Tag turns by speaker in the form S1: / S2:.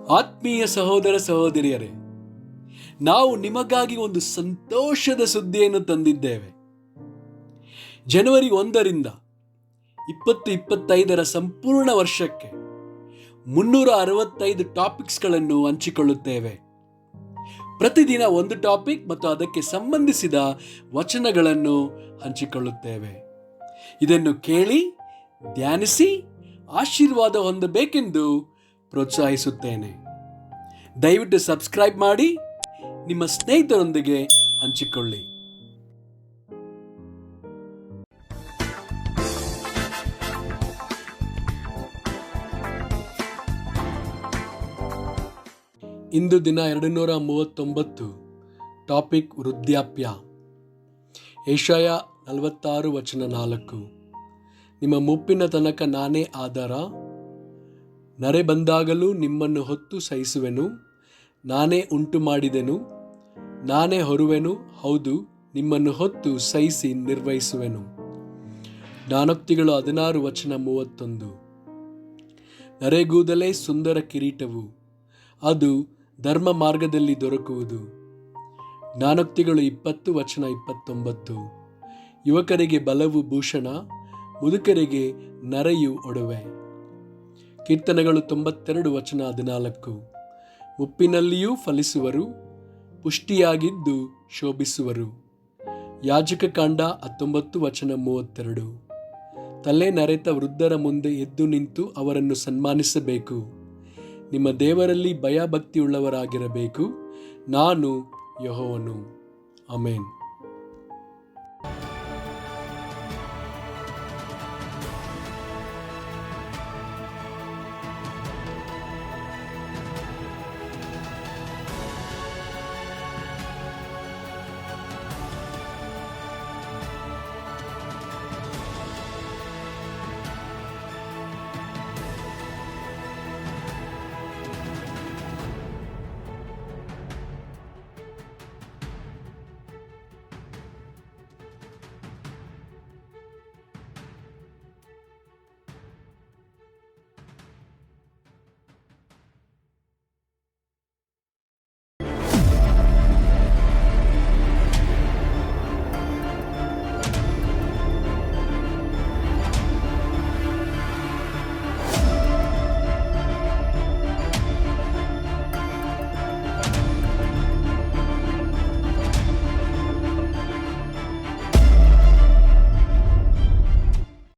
S1: ಆತ್ಮೀಯ ಸಹೋದರ ಸಹೋದರಿಯರೇ, ನಾವು ನಿಮಗಾಗಿ ಒಂದು ಸಂತೋಷದ ಸುದ್ದಿಯನ್ನು ತಂದಿದ್ದೇವೆ. ಜನವರಿ 1ರಿಂದ 2025 ಸಂಪೂರ್ಣ ವರ್ಷಕ್ಕೆ 365 ಟಾಪಿಕ್ಸ್ಗಳನ್ನು ಹಂಚಿಕೊಳ್ಳುತ್ತೇವೆ. ಪ್ರತಿದಿನ ಒಂದು ಟಾಪಿಕ್ ಮತ್ತು ಅದಕ್ಕೆ ಸಂಬಂಧಿಸಿದ ವಚನಗಳನ್ನು ಹಂಚಿಕೊಳ್ಳುತ್ತೇವೆ. ಇದನ್ನು ಕೇಳಿ ಧ್ಯಾನಿಸಿ ಆಶೀರ್ವಾದ ಹೊಂದಬೇಕೆಂದು ಪ್ರೋತ್ಸಾಹಿಸುತ್ತೇನೆ. ದಯವಿಟ್ಟು ಸಬ್ಸ್ಕ್ರೈಬ್ ಮಾಡಿ ನಿಮ್ಮ ಸ್ನೇಹಿತರೊಂದಿಗೆ ಹಂಚಿಕೊಳ್ಳಿ. ಇಂದು ದಿನ 239, ಟಾಪಿಕ್ ವೃದ್ಧಾಪ್ಯ. ಯೆಶಾಯ 46 ವಚನ 4. ನಿಮ್ಮ ಮುಪ್ಪಿನ ತನಕ ನಾನೇ ಆಧಾರ, ನರೆ ಬಂದಾಗಲೂ ನಿಮ್ಮನ್ನು ಹೊತ್ತು ಸಹಿಸುವೆನು, ನಾನೇ ಉಂಟು ಮಾಡಿದೆನು, ನಾನೇ ಹೊರುವೆನು, ಹೌದು ನಿಮ್ಮನ್ನು ಹೊತ್ತು ಸಹಿಸಿ ನಿರ್ವಹಿಸುವೆನು. ಜ್ಞಾನೋಕ್ತಿಗಳು 16 ವಚನ 31. ನರೆಗೂದಲೇ ಸುಂದರ ಕಿರೀಟವು, ಅದು ಧರ್ಮ ಮಾರ್ಗದಲ್ಲಿ ದೊರಕುವುದು. ಜ್ಞಾನೋಕ್ತಿಗಳು 20 ವಚನ 29. ಯುವಕರಿಗೆ ಬಲವು ಭೂಷಣ, ಮುದುಕರಿಗೆ ನರೆಯು ಒಡವೆ. ಕೀರ್ತನೆಗಳು 92 ವಚನ 14. ಮುಪ್ಪಿನಲ್ಲಿಯೂ ಫಲಿಸುವರು, ಪುಷ್ಟಿಯಾಗಿದ್ದು ಶೋಭಿಸುವರು. ಯಾಜಕ ಕಾಂಡ 19 ವಚನ 32. ತಲೆ ನರೆತ ವೃದ್ಧರ ಮುಂದೆ ಎದ್ದು ನಿಂತು ಅವರನ್ನು ಸನ್ಮಾನಿಸಬೇಕು. ನಿಮ್ಮ ದೇವರಲ್ಲಿ ಭಯಭಕ್ತಿಯುಳ್ಳವರಾಗಿರಬೇಕು. ನಾನು ಯೆಹೋವನು. ಆಮೆನ್.